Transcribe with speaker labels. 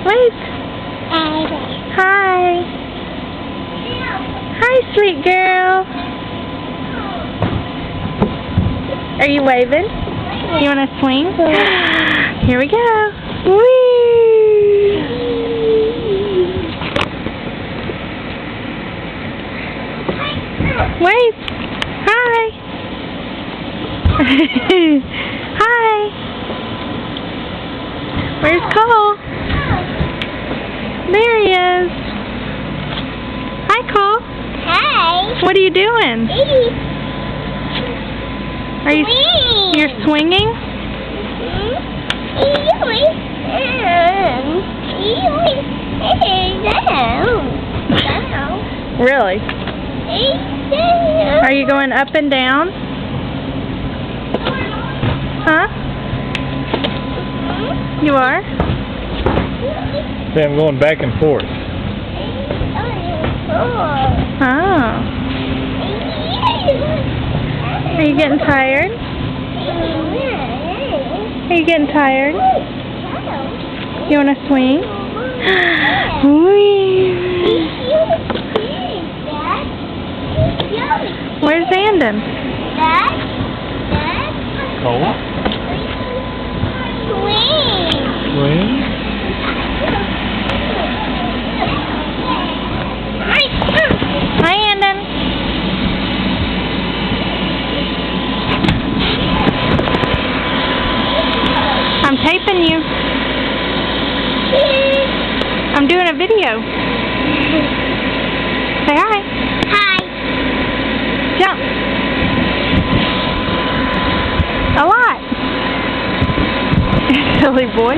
Speaker 1: Wait. Hi. Hi, sweet girl. Are you waving? You want to swing? Here we go. Whee! Wave. Hi. Hi. Where's Cole? There he is. Hi, Cole.
Speaker 2: Hi.
Speaker 1: What are you doing? Are you you're swinging? Really? Are you going up and down? Huh? You are?
Speaker 3: See, I'm going back and forth.
Speaker 1: Oh. Are you getting tired? Are you getting tired? You want to swing? Where's Andon?
Speaker 3: Cole? Swing?
Speaker 1: Hi, Andon. I'm taping you. I'm doing a video. Say hi.
Speaker 2: Hi.
Speaker 1: Jump. A lot. Silly boy.